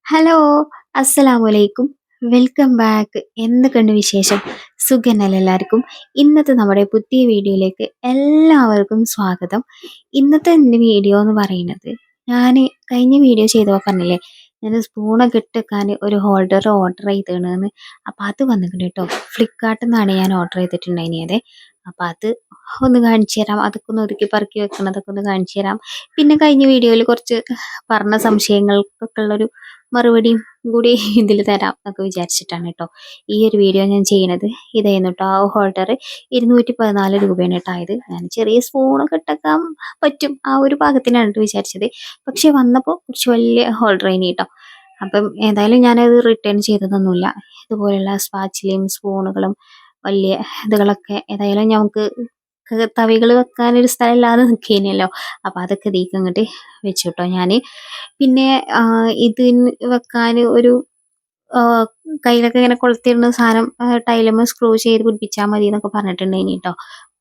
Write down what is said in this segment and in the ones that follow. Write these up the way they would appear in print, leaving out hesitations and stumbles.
Hello, അസ്സലാമലൈക്കും. Welcome back. എന്തൊക്കെയുണ്ട് വിശേഷം? സുഖന്നല്ലേ എല്ലാവർക്കും? ഇന്നത്തെ നമ്മുടെ പുതിയ വീഡിയോയിലേക്ക് എല്ലാവർക്കും സ്വാഗതം. ഇന്നത്തെ എൻ്റെ വീഡിയോ എന്ന് പറയുന്നത് ഞാൻ കഴിഞ്ഞ വീഡിയോ ചെയ്തപ്പോൾ പറഞ്ഞില്ലേ, ഞാൻ സ്പൂണൊക്കെ ഇട്ട് വെക്കാൻ ഒരു ഹോൾഡർ ഓർഡർ ചെയ്തേണെന്ന്. അപ്പോൾ അത് വന്നിട്ടുണ്ട് കേട്ടോ. ഫ്ലിപ്കാർട്ടിൽ നിന്നാണ് ഞാൻ ഓർഡർ ചെയ്തിട്ടുണ്ടായിരുന്നത്. അപ്പോൾ അത് ഒന്ന് കാണിച്ചു തരാം. അതൊക്കെ ഒന്ന് ഒതുക്കി പറക്കി വെക്കണതൊക്കെ ഒന്ന് കാണിച്ചു തരാം. പിന്നെ കഴിഞ്ഞ വീഡിയോയിൽ കുറച്ച് പറഞ്ഞ സംശയങ്ങൾക്കൊക്കെ ഉള്ളൊരു മറുപടിയും കൂടി ഇതിൽ തരാം എന്നൊക്കെ വിചാരിച്ചിട്ടാണ് കേട്ടോ ഈ ഒരു വീഡിയോ ഞാൻ ചെയ്യണത്. ഇതായിരുന്നു കേട്ടോ. ആ ഹോൾഡർ 214 രൂപയാണ് കേട്ടോ ആയത്. ഞാൻ ചെറിയ സ്പൂണൊക്കെ ഇട്ടേക്കാൻ പറ്റും ആ ഒരു പാകത്തിനാണ് കേട്ടോ വിചാരിച്ചത്. പക്ഷെ വന്നപ്പോൾ കുറച്ച് വലിയ ഹോൾഡർ ആയിന് കേട്ടോ. അപ്പം ഏതായാലും ഞാനത് റിട്ടേൺ ചെയ്തതൊന്നുമില്ല. ഇതുപോലെയുള്ള സ്പാച്ചിലയും സ്പൂണുകളും വലിയ ഇതുകളൊക്കെ ഏതായാലും ഞങ്ങൾക്ക് തവികൾ വെക്കാനൊരു സ്ഥലം ഇല്ലാതെ നിൽക്കുന്നല്ലോ. അപ്പം അതൊക്കെ ഇതിലേക്ക് അങ്ങോട്ട് വെച്ചു കേട്ടോ ഞാൻ. പിന്നെ ഇതിന് വെക്കാൻ ഒരു കയ്യിലൊക്കെ ഇങ്ങനെ കൊളുത്തിരുന്ന സാധനം ടൈലുമ്മ സ്ക്രൂ ചെയ്ത് പിടിപ്പിച്ചാൽ മതി എന്നൊക്കെ പറഞ്ഞിട്ടുണ്ടായിനി കേട്ടോ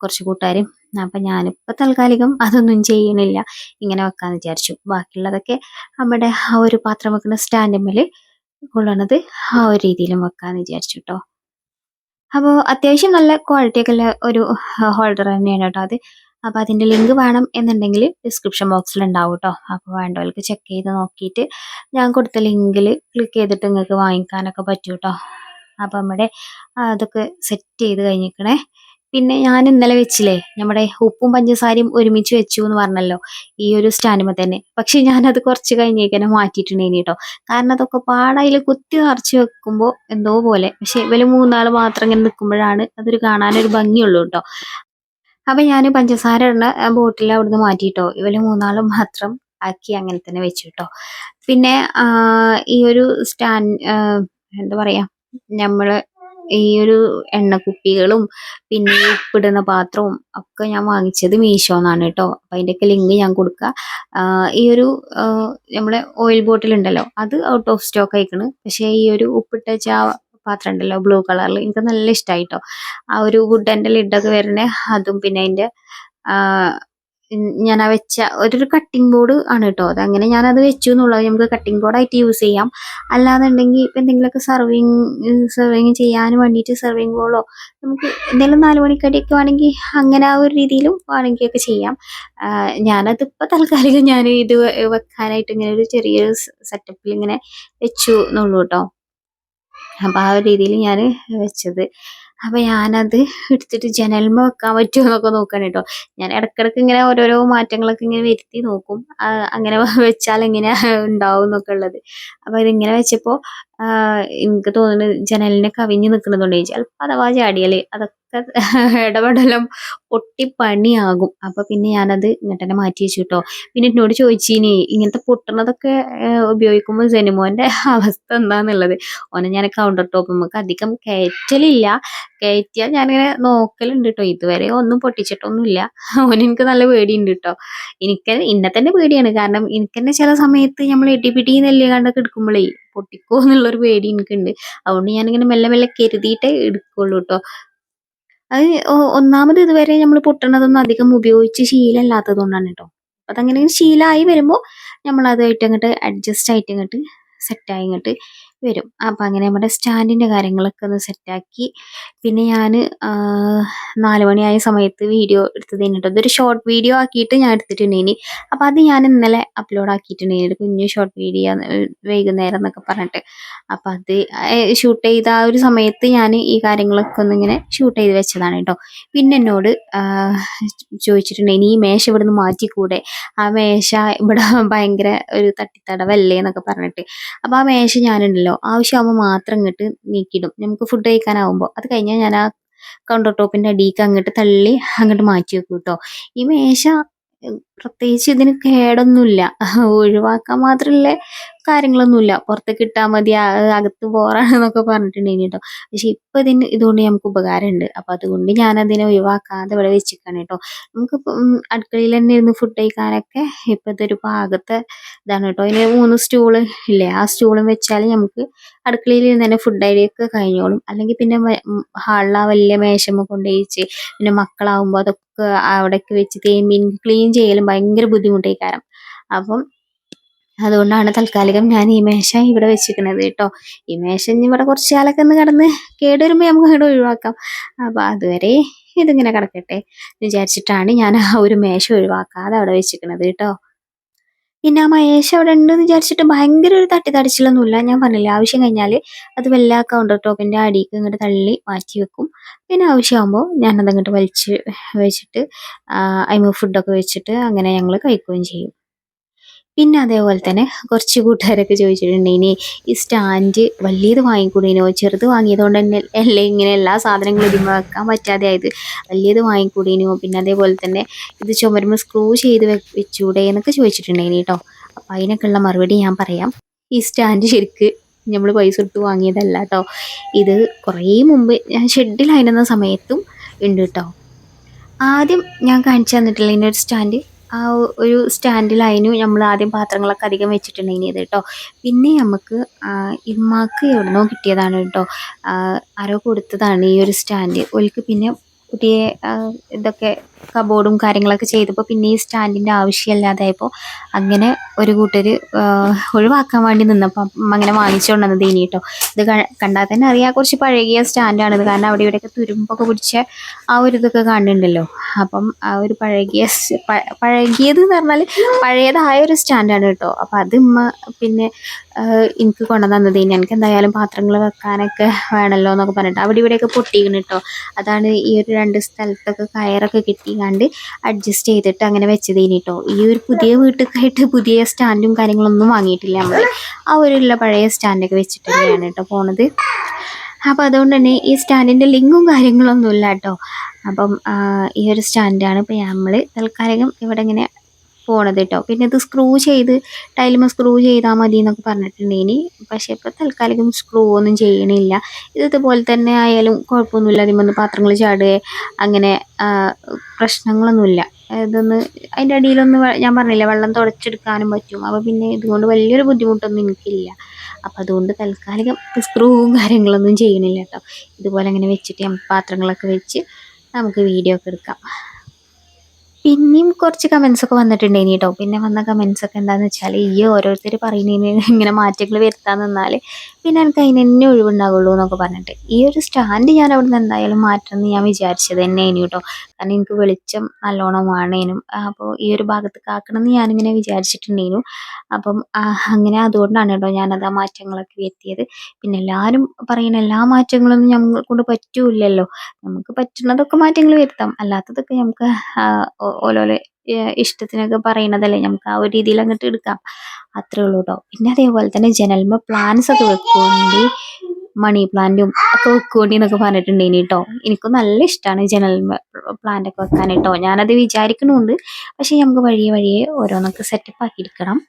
കുറച്ച് കൂട്ടുകാർ. അപ്പം ഞാനിപ്പോൾ താൽക്കാലികം അതൊന്നും ചെയ്യണില്ല, ഇങ്ങനെ വെക്കാന്ന് വിചാരിച്ചു. ബാക്കിയുള്ളതൊക്കെ നമ്മുടെ ആ ഒരു പാത്രം വെക്കുന്ന സ്റ്റാൻഡിന്മേൽ കൊള്ളണത് ആ ഒരു രീതിയിലും വെക്കാന്ന് വിചാരിച്ചു കേട്ടോ. അപ്പോൾ അത്യാവശ്യം നല്ല ക്വാളിറ്റി ഒക്കെ ഉള്ള ഒരു ഹോൾഡർ തന്നെയാണ് കേട്ടോ അത്. അപ്പോൾ അതിൻ്റെ ലിങ്ക് വേണം എന്നുണ്ടെങ്കിൽ ഡിസ്ക്രിപ്ഷൻ ബോക്സിൽ ഉണ്ടാവും കേട്ടോ. അപ്പോൾ വേണ്ടവർക്ക് ചെക്ക് ചെയ്ത് നോക്കിയിട്ട് ഞാൻ കൊടുത്ത ലിങ്കിൽ ക്ലിക്ക് ചെയ്തിട്ട് നിങ്ങൾക്ക് വാങ്ങിക്കാനൊക്കെ പറ്റും കേട്ടോ. അപ്പോൾ നമ്മുടെ അതൊക്കെ സെറ്റ് ചെയ്ത് കഴിഞ്ഞിരിക്കണേ. പിന്നെ ഞാൻ ഇന്നലെ വെച്ചില്ലേ, നമ്മുടെ ഉപ്പും പഞ്ചസാരയും ഒരുമിച്ച് വെച്ചു എന്ന് പറഞ്ഞല്ലോ ഈ ഒരു സ്റ്റാൻഡുമ്പോൾ തന്നെ. പക്ഷെ ഞാനത് കുറച്ച് കഴിഞ്ഞേക്കനെ മാറ്റിയിട്ടുണ്ടേനി കേട്ടോ. കാരണം അതൊക്കെ പാടയിൽ കുത്തി നിറച്ച് വെക്കുമ്പോൾ എന്തോ പോലെ. പക്ഷെ ഇവര് മൂന്നാൾ മാത്രം ഇങ്ങനെ നിൽക്കുമ്പോഴാണ് അതൊരു കാണാനൊരു ഭംഗിയുള്ളൂ കേട്ടോ. അപ്പം ഞാൻ പഞ്ചസാര ഇടുന്ന ബോട്ടിൽ അവിടുന്ന് മാറ്റിയിട്ടോ ഇവര് മൂന്നാളും മാത്രം ആക്കി അങ്ങനെ തന്നെ വെച്ചു കേട്ടോ. പിന്നെ ഈ ഒരു സ്റ്റാൻഡ് എന്താ പറയാ, നമ്മള് ഈ ഒരു എണ്ണക്കുപ്പികളും പിന്നെ ഈ ഉപ്പിടുന്ന പാത്രവും ഒക്കെ ഞാൻ വാങ്ങിച്ചത് മീഷോന്നാണ് കേട്ടോ. അപ്പം അതിൻ്റെയൊക്കെ ലിങ്ക് ഞാൻ കൊടുക്കുക. ഈ ഒരു നമ്മളെ ഓയിൽ ബോട്ടിൽ ഉണ്ടല്ലോ അത് ഔട്ട് ഓഫ് സ്റ്റോക്ക് ആയിക്കണ്. പക്ഷേ ഈ ഒരു ഉപ്പിട്ട പാത്രം ഉണ്ടല്ലോ ബ്ലൂ കളറിൽ, എനിക്ക് നല്ല ഇഷ്ടമായിട്ടോ. ആ ഒരു വുഡൻ്റെ ലിഡൊക്കെ വരണേ അതും പിന്നെ അതിൻ്റെ ഞാൻ ആ വെച്ച ഒരു കട്ടിംഗ് ബോർഡ് ആണ് കേട്ടോ. അതങ്ങനെ ഞാനത് വെച്ചു എന്നുള്ളത്. നമുക്ക് കട്ടിംഗ് ബോർഡായിട്ട് യൂസ് ചെയ്യാം. അല്ലാന്നുണ്ടെങ്കിൽ ഇപ്പം എന്തെങ്കിലുമൊക്കെ സെർവിങ് ചെയ്യാൻ വേണ്ടിയിട്ട് സെർവിങ് ബോളോ നമുക്ക് എന്തെങ്കിലും 4 മണിക്കടിയൊക്കെ വേണമെങ്കിൽ അങ്ങനെ ആ ഒരു രീതിയിലും വേണമെങ്കിൽ ഒക്കെ ചെയ്യാം. ഞാനതിപ്പോൾ തൽക്കാലികം ഞാൻ ഇത് വെക്കാനായിട്ട് ഇങ്ങനെ ഒരു ചെറിയൊരു സെറ്റപ്പിൽ ഇങ്ങനെ വെച്ചു എന്നുള്ളൂ കേട്ടോ. അപ്പം ആ ഒരു രീതിയിൽ ഞാൻ വെച്ചത്. അപ്പം ഞാനത് എടുത്തിട്ട് ജനൽമ വെക്കാൻ പറ്റുമോ എന്നൊക്കെ നോക്കണം കേട്ടോ. ഞാൻ ഇടയ്ക്കിടയ്ക്ക് ഇങ്ങനെ ഓരോരോ മാറ്റങ്ങളൊക്കെ ഇങ്ങനെ വരുത്തി നോക്കും, അങ്ങനെ വെച്ചാൽ എങ്ങനെ ഉണ്ടാവും എന്നൊക്കെ ഉള്ളത്. അപ്പം ഇതിങ്ങനെ വെച്ചപ്പോൾ എനിക്ക് തോന്നുന്നത് ജനലിനെ കവിഞ്ഞ് നിൽക്കുന്നതുകൊണ്ട് ചിലപ്പോൾ അഥവാ ചാടിയാൽ അതൊക്കെ ഇടപെടലും പൊട്ടിപ്പണിയാകും. അപ്പം പിന്നെ ഞാനത് ഇങ്ങോട്ട് തന്നെ മാറ്റി വെച്ചു കേട്ടോ. പിന്നെ എന്നോട് ചോദിച്ചിനി ഇങ്ങനത്തെ പൊട്ടണതൊക്കെ ഉപയോഗിക്കുമ്പോൾ സെനിമോൻ്റെ അവസ്ഥ എന്താന്നുള്ളത്. ഓനെ ഞാൻ കൗണ്ടർ ടോപ്പുമ്മക്ക് അധികം കയറ്റലില്ല. കയറ്റിയാൽ ഞാനിങ്ങനെ നോക്കലുണ്ട് കേട്ടോ. ഇതുവരെ ഒന്നും പൊട്ടിച്ചിട്ടൊന്നുമില്ല. ഓന് എനിക്ക് നല്ല പേടിയുണ്ട് കേട്ടോ. ഇന്നെ തന്നെ പേടിയാണ്. കാരണം എനിക്ക് തന്നെ ചില സമയത്ത് നമ്മൾ ഇടിപിടി നെല്ല് കണ്ടൊക്കെ എടുക്കുമ്പോഴേ പൊട്ടിക്കോ എന്നുള്ളൊരു പേടി എനിക്കുണ്ട്. അതുകൊണ്ട് ഞാനിങ്ങനെ മെല്ലെ മെല്ലെ കരുതിയിട്ടേ എടുക്കുള്ളൂ കേട്ടോ. അത് ഒന്നാമത് ഇതുവരെ നമ്മൾ പൊട്ടണതൊന്നും അധികം ഉപയോഗിച്ച് ശീലമില്ലാത്തത് കൊണ്ടാണ് കേട്ടോ. അതങ്ങനെ ശീലമായി വരുമ്പോൾ നമ്മൾ അതുമായിട്ട് അങ്ങോട്ട് അഡ്ജസ്റ്റ് ആയിട്ട് ഇങ്ങോട്ട് സെറ്റായി ഇങ്ങോട്ട് വരും. അപ്പം അങ്ങനെ നമ്മുടെ സ്റ്റാൻഡിൻ്റെ കാര്യങ്ങളൊക്കെ ഒന്ന് സെറ്റാക്കി. പിന്നെ ഞാൻ 4 മണിയായ സമയത്ത് വീഡിയോ എടുത്തത് കേട്ടോ. ഇതൊരു ഷോർട്ട് വീഡിയോ ആക്കിയിട്ട് ഞാൻ എടുത്തിട്ടുണ്ടേനി. അപ്പം അത് ഞാൻ ഇന്നലെ അപ്ലോഡ് ആക്കിയിട്ടുണ്ടേനി. ഒരു കുഞ്ഞു ഷോർട്ട് വീഡിയോ വൈകുന്നേരം എന്നൊക്കെ പറഞ്ഞിട്ട്. അപ്പം അത് ഷൂട്ട് ചെയ്ത ആ ഒരു സമയത്ത് ഞാൻ ഈ കാര്യങ്ങളൊക്കെ ഒന്ന് ഇങ്ങനെ ഷൂട്ട് ചെയ്ത് വെച്ചതാണ് കേട്ടോ. പിന്നെ എന്നോട് ചോദിച്ചിട്ടുണ്ടെങ്കിൽ ഈ മേശ ഇവിടെ നിന്ന് മാറ്റിക്കൂടെ, ആ മേശ ഇവിടെ ഭയങ്കര ഒരു തട്ടിത്തടവല്ലേ എന്നൊക്കെ പറഞ്ഞിട്ട്. അപ്പോൾ ആ മേശ ഞാനുണ്ടല്ലോ ആവശ്യമാകുമ്പോൾ മാത്രം ഇങ്ങോട്ട് നീക്കിയിടും. നമുക്ക് ഫുഡ് കഴിക്കാനാവുമ്പോൾ അത് കഴിഞ്ഞാൽ ഞാൻ ആ കൗണ്ടർ ടോപ്പിൻ്റെ അടിയിലേക്ക് അങ്ങോട്ട് തള്ളി അങ്ങോട്ട് മാറ്റി വെക്കും കേട്ടോ. ഈ മേശ പ്രത്യേകിച്ച് ഇതിന് കേടൊന്നുമില്ല, ഒഴിവാക്കാൻ മാത്രമുള്ള കാര്യങ്ങളൊന്നുമില്ല. പുറത്തേക്ക് ഇട്ടാൽ മതി, അകത്ത് ബോറാണെന്നൊക്കെ പറഞ്ഞിട്ടുണ്ടെങ്കിൽ കേട്ടോ. പക്ഷെ ഇപ്പം ഇതുകൊണ്ട് നമുക്ക് ഉപകാരമുണ്ട്. അപ്പം അതുകൊണ്ട് ഞാനതിനെ ഒഴിവാക്കാതെ ഇവിടെ വെച്ചിരിക്കുകയാണ് കേട്ടോ. നമുക്കിപ്പം അടുക്കളയിൽ തന്നെ ഇരുന്ന് ഫുഡ് കഴിക്കാനൊക്കെ ഇപ്പം ഇതൊരു പാകത്തെ ഇതാണ് കേട്ടോ. അതിന് 3 സ്റ്റൂള് ഇല്ലേ, ആ സ്റ്റൂളും വെച്ചാൽ നമുക്ക് അടുക്കളയിൽ ഇരുന്ന് തന്നെ ഫുഡ് അടിയൊക്കെ കഴിഞ്ഞോളും. അല്ലെങ്കിൽ പിന്നെ ഹാളിൽ ആ വലിയ മേശമ്മ കൊണ്ടുപോയിച്ച് പിന്നെ മക്കളാവുമ്പോൾ അതൊക്കെ അവിടേക്ക് വെച്ച് ക്ലീൻ ചെയ്യലും ഭയങ്കര ബുദ്ധിമുട്ടായി കാരണം. അപ്പം അതുകൊണ്ടാണ് തൽക്കാലികം ഞാൻ ഈ മേശ ഇവിടെ വെച്ചിരിക്കുന്നത് കേട്ടോ. ഈ മേശ ഇനി ഇവിടെ കുറച്ച് കാലൊക്കെ ഒന്ന് കിടന്ന് കേടുവരുമ്പോൾ നമുക്ക് ഇവിടെ ഒഴിവാക്കാം. അപ്പോൾ അതുവരെ ഇതിങ്ങനെ കിടക്കട്ടെ വിചാരിച്ചിട്ടാണ് ഞാൻ ആ ഒരു മേശ ഒഴിവാക്കാതെ അവിടെ വെച്ചിരിക്കുന്നത് കേട്ടോ. പിന്നെ ആ മേശ അവിടെ ഉണ്ടെന്ന് വിചാരിച്ചിട്ട് ഭയങ്കര ഒരു തട്ടിത്തടിച്ചിലൊന്നുമില്ല. ഞാൻ പറഞ്ഞില്ലേ, ആവശ്യം കഴിഞ്ഞാൽ അത് വല്ല കൗണ്ടർ ടോപ്പിൻ്റെ അടിയിലേക്ക് ഇങ്ങോട്ട് തള്ളി മാറ്റി വെക്കും. പിന്നെ ആവശ്യമാകുമ്പോൾ ഞാനത് അങ്ങോട്ട് വലിച്ച് വെച്ചിട്ട് അതിന് ഫുഡൊക്കെ വെച്ചിട്ട് അങ്ങനെ ഞങ്ങൾ കഴിക്കുകയും ചെയ്യും. പിന്നെ അതേപോലെ തന്നെ കുറച്ച് കൂട്ടുകാരൊക്കെ ചോദിച്ചിട്ടുണ്ട്, ഇനി ഈ സ്റ്റാൻഡ് വലിയത് വാങ്ങിക്കൂടേനോ, ചെറുത് വാങ്ങിയതുകൊണ്ട് തന്നെ അല്ലേ ഇങ്ങനെ എല്ലാ സാധനങ്ങളും ഇതിന്മേൽ വെക്കാൻ പറ്റാതെ ആയത്, വലിയത് വാങ്ങിക്കൂടേനോ, പിന്നെ അതേപോലെ തന്നെ ഇത് ചുമരുമ്പോൾ സ്ക്രൂ ചെയ്ത് വെച്ചൂടെ എന്നൊക്കെ ചോദിച്ചിട്ടുണ്ടായിനി കേട്ടോ. അപ്പം അതിനൊക്കെയുള്ള മറുപടി ഞാൻ പറയാം. ഈ സ്റ്റാൻഡ് ശരിക്ക് നമ്മൾ പൈസ കൊടുത്ത് വാങ്ങിയതല്ല കേട്ടോ. ഇത് കുറേ മുമ്പ് ഞാൻ ഷെഡിലായിരുന്ന സമയത്തും ഉണ്ട് കേട്ടോ. ആദ്യം ഞാൻ കാണിച്ചു തന്നിട്ടില്ല ഇതിനൊരു സ്റ്റാൻഡ്, ആ ഒരു സ്റ്റാൻഡിലായിരുന്നു നമ്മൾ ആദ്യം പാത്രങ്ങളൊക്കെ അധികം വെച്ചിട്ടുണ്ടായിരുന്നത് കേട്ടോ. പിന്നെ നമുക്ക് ഇമ്മാക്ക് എവിടുന്നോ കിട്ടിയതാണ് കേട്ടോ. ആരോ കൊടുത്തതാണ് ഈ ഒരു സ്റ്റാൻഡ്. ഓൽക്ക് പിന്നെ പുതിയ ഇതൊക്കെ കബോർഡും കാര്യങ്ങളൊക്കെ ചെയ്തപ്പോൾ പിന്നെ ഈ സ്റ്റാൻഡിൻ്റെ ആവശ്യമില്ലാതായപ്പോൾ അങ്ങനെ ഒരു കൂട്ടർ ഒഴിവാക്കാൻ വേണ്ടി നിന്നപ്പോൾ അങ്ങനെ വാങ്ങിച്ചുകൊണ്ട് വന്നത് ഇനി കേട്ടോ. ഇത് കണ്ടാൽ തന്നെ അറിയാം കുറച്ച് പഴകിയ സ്റ്റാൻഡാണിത്. കാരണം അവിടെ ഇവിടെയൊക്കെ തുരുമ്പൊക്കെ പിടിച്ച ആ ഒരു ഇതൊക്കെ കാണുന്നുണ്ടല്ലോ. അപ്പം ആ ഒരു പഴകിയത് എന്ന് പറഞ്ഞാൽ പഴയതായ ഒരു സ്റ്റാൻഡാണ് കേട്ടോ. അപ്പം അത് പിന്നെ എനിക്ക് കൊണ്ടുതന്നത് ഇനി എനിക്ക് എന്തായാലും പാത്രങ്ങൾ വെക്കാനൊക്കെ വേണമല്ലോ എന്നൊക്കെ പറഞ്ഞിട്ട് അവിടെ ഇവിടെയൊക്കെ പൊട്ടിക്കണം കേട്ടോ. അതാണ് ഈ ഒരു 2 സ്ഥലത്തൊക്കെ കയറൊക്കെ കെട്ടിക്കാണ്ട് അഡ്ജസ്റ്റ് ചെയ്തിട്ട് അങ്ങനെ വെച്ചത് ഇനി കേട്ടോ. ഈ ഒരു പുതിയ വീട്ടിലേക്കായിട്ട് പുതിയ സ്റ്റാൻഡും കാര്യങ്ങളൊന്നും വാങ്ങിയിട്ടില്ല നമ്മൾ. ആ ഒരു ഉള്ള പഴയ സ്റ്റാൻഡൊക്കെ വെച്ചിട്ട് തന്നെയാണ് കേട്ടോ പോണത്. അപ്പം അതുകൊണ്ട് തന്നെ ഈ സ്റ്റാൻഡിൻ്റെ ലിങ്കും കാര്യങ്ങളൊന്നും ഇല്ല കേട്ടോ. അപ്പം ഈ ഒരു സ്റ്റാൻഡാണ് ഇപ്പം നമ്മൾ തൽക്കാലം ഇവിടെ ഇങ്ങനെ പോണത് കേട്ടോ. പിന്നെ ഇത് സ്ക്രൂ ചെയ്ത് ടൈലുമ സ്ക്രൂ ചെയ്താൽ മതി എന്നൊക്കെ പറഞ്ഞിട്ടുണ്ടേനി. പക്ഷേ ഇപ്പോൾ തൽക്കാലം സ്ക്രൂ ഒന്നും ചെയ്യണില്ല. ഇതുപോലെ തന്നെ ആയാലും കുഴപ്പമൊന്നുമില്ല. അതിമൊന്ന് പാത്രങ്ങൾ ചാടുക അങ്ങനെ പ്രശ്നങ്ങളൊന്നുമില്ല. ഇതൊന്ന് അതിൻ്റെ അടിയിലൊന്ന് ഞാൻ പറഞ്ഞില്ല വെള്ളം തുടച്ചെടുക്കാനും പറ്റും. അപ്പോൾ പിന്നെ ഇതുകൊണ്ട് വലിയൊരു ബുദ്ധിമുട്ടൊന്നും എനിക്കില്ല. അപ്പോൾ അതുകൊണ്ട് തൽക്കാലം സ്ക്രൂവും കാര്യങ്ങളൊന്നും ചെയ്യണില്ല കേട്ടോ. ഇതുപോലെ അങ്ങനെ വെച്ചിട്ട് പാത്രങ്ങളൊക്കെ വെച്ച് നമുക്ക് വീഡിയോ ഒക്കെ എടുക്കാം. പിന്നെയും കുറച്ച് കമൻസൊക്കെ വന്നിട്ടുണ്ടേനി കേട്ടോ. പിന്നെ വന്ന കമൻസൊക്കെ എന്താണെന്ന് വെച്ചാൽ, ഈ ഓരോരുത്തർ പറയുന്നതിന് ഇങ്ങനെ മാറ്റങ്ങൾ വരുത്താൻ നിന്നാൽ പിന്നെ എനിക്ക് അതിന് തന്നെ ഒഴിവുണ്ടാവുള്ളൂ എന്നൊക്കെ പറഞ്ഞിട്ട് ഈ ഒരു സ്റ്റാൻഡ് ഞാൻ അവിടെ നിന്ന് എന്തായാലും മാറ്റണമെന്ന് ഞാൻ വിചാരിച്ചത് തന്നെയാണ് കേട്ടോ. കാരണം എനിക്ക് വെളിച്ചം നല്ലോണം വേണേനും അപ്പോൾ ഈ ഒരു ഭാഗത്ത് ആക്കണമെന്ന് ഞാനിങ്ങനെ വിചാരിച്ചിട്ടുണ്ടേനു. അപ്പം അങ്ങനെ അതുകൊണ്ടാണ് കേട്ടോ ഞാനത് ആ മാറ്റങ്ങളൊക്കെ വരുത്തിയത്. പിന്നെ എല്ലാവരും പറയുന്ന എല്ലാ മാറ്റങ്ങളൊന്നും ഞങ്ങളെ കൊണ്ട് പറ്റൂലല്ലോ. നമുക്ക് പറ്റുന്നതൊക്കെ മാറ്റങ്ങൾ വരുത്താം, അല്ലാത്തതൊക്കെ നമുക്ക് ഓരോരോ ഇഷ്ടത്തിനൊക്കെ പറയുന്നതല്ലേ, നമുക്ക് ആ ഒരു രീതിയിൽ അങ്ങോട്ട് എടുക്കാം, അത്രേ ഉള്ളൂ കേട്ടോ. പിന്നെ അതേപോലെ തന്നെ ജനൽമ പ്ലാന്റ്സ് ഒക്കെ വെക്കുകൊണ്ട് മണി പ്ലാന്റും ഒക്കെ വെക്കുകൊണ്ട് എന്നൊക്കെ പറഞ്ഞിട്ടുണ്ടേനി കേട്ടോ. എനിക്കും നല്ല ഇഷ്ടമാണ് ജനൽമ പ്ലാന്റ് ഒക്കെ വെക്കാൻ കേട്ടോ. ഞാനത് വിചാരിക്കണമുണ്ട്. പക്ഷെ നമുക്ക് വഴിയെ വഴിയെ ഓരോന്നൊക്കെ സെറ്റപ്പ് ആക്കിയെടുക്കണം.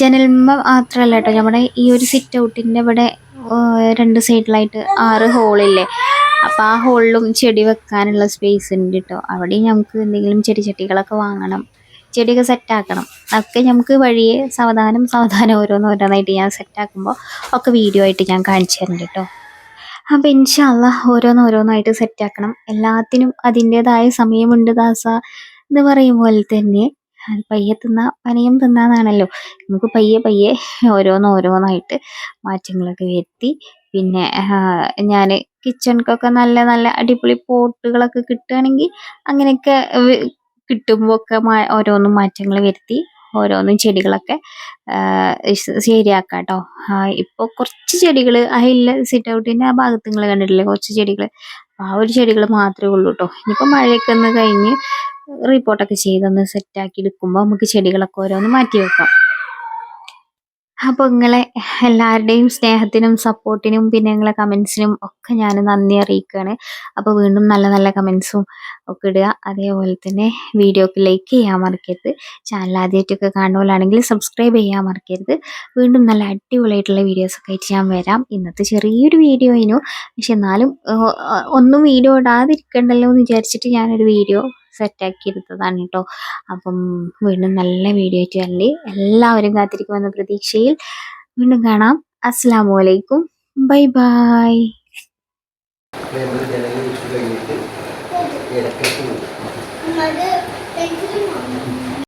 ജനൽമ മാത്രമല്ല കേട്ടോ, നമ്മുടെ ഈ ഒരു സിറ്റ് ഔട്ടിൻ്റെ ഇവിടെ 2 സൈഡിലായിട്ട് 6 ഹോളില്ലേ. അപ്പോൾ ആ ഹോളിലും ചെടി വെക്കാനുള്ള സ്പേസ് ഉണ്ട് കേട്ടോ. അവിടെയും നമുക്ക് എന്തെങ്കിലും ചെടിച്ചട്ടികളൊക്കെ വാങ്ങണം, ചെടിയൊക്കെ സെറ്റാക്കണം. അതൊക്കെ നമുക്ക് വഴിയെ സാവധാനം ഓരോന്നോരോന്നായിട്ട് ഞാൻ സെറ്റാക്കുമ്പോൾ ഒക്കെ വീഡിയോ ആയിട്ട് ഞാൻ കാണിച്ചു തരുന്നുണ്ട് കേട്ടോ. അപ്പോൾ ഇൻഷാ അല്ലാഹ് ഓരോന്നോരോന്നായിട്ട് സെറ്റാക്കണം. എല്ലാത്തിനും അതിൻ്റേതായ സമയമുണ്ട് ദാസ എന്ന് പറയും പോലെ തന്നെ പയ്യെ തിന്നാ പനയും തിന്നാന്നാണല്ലോ. നമുക്ക് പയ്യെ പയ്യെ ഓരോന്നോരോന്നായിട്ട് മാറ്റങ്ങളൊക്കെ വരുത്തി. പിന്നെ ഞാൻ കിച്ചണിക്കൊക്കെ നല്ല നല്ല അടിപൊളി പോട്ടുകളൊക്കെ കിട്ടുകയാണെങ്കിൽ അങ്ങനെയൊക്കെ കിട്ടുമ്പോൾ ഒക്കെ ഓരോന്നും മാറ്റങ്ങൾ വരുത്തി ഓരോന്നും ചെടികളൊക്കെ ശരിയാക്കാം കേട്ടോ. ഇപ്പോൾ കുറച്ച് ചെടികൾ അതില്ല സിറ്റ് ഔട്ടിൻ്റെ ആ ഭാഗത്ത് നിങ്ങൾ കണ്ടിട്ടില്ലേ കുറച്ച് ചെടികൾ, ആ ഒരു ചെടികൾ മാത്രമേ ഉള്ളൂ കേട്ടോ. ഇനിയിപ്പോൾ മഴയൊക്കെ ഒന്ന് കഴിഞ്ഞ് റിപ്പോർട്ടൊക്കെ ചെയ്തൊന്ന് സെറ്റാക്കി എടുക്കുമ്പോൾ നമുക്ക് ചെടികളൊക്കെ ഓരോന്ന് മാറ്റി വെക്കാം. അപ്പോൾ നിങ്ങളെ എല്ലാവരുടെയും സ്നേഹത്തിനും സപ്പോർട്ടിനും പിന്നെ നിങ്ങളെ കമൻസിനും ഒക്കെ ഞാൻ നന്ദി അറിയിക്കുകയാണ്. അപ്പോൾ വീണ്ടും നല്ല നല്ല കമൻസും ഒക്കെ ഇടുക. അതേപോലെ തന്നെ വീഡിയോക്ക് ലൈക്ക് ചെയ്യാൻ മറക്കരുത്. ചാനൽ ആദ്യമായിട്ടൊക്കെ കാണുന്നവരാണെങ്കിൽ സബ്സ്ക്രൈബ് ചെയ്യാൻ മറക്കരുത്. വീണ്ടും നല്ല അടിപൊളിയായിട്ടുള്ള വീഡിയോസൊക്കെ ആയിട്ട് ഞാൻ വരാം. ഇന്നത്തെ ചെറിയൊരു വീഡിയോ ആയിരുന്നു, പക്ഷെ എന്നാലും ഒന്നും വീഡിയോ ഇടാതിരിക്കണ്ടല്ലോ എന്ന് വിചാരിച്ചിട്ട് ഞാനൊരു വീഡിയോ സെറ്റാക്കി എടുത്തതാണ് കേട്ടോ. അപ്പം വീണ്ടും നല്ല വീഡിയോ ആയിട്ട് വരണ്ടേ. എല്ലാവരും കാത്തിരിക്കുമെന്ന പ്രതീക്ഷയിൽ വീണ്ടും കാണാം. അസ്സലാമു അലൈക്കും, ബൈ ബൈ.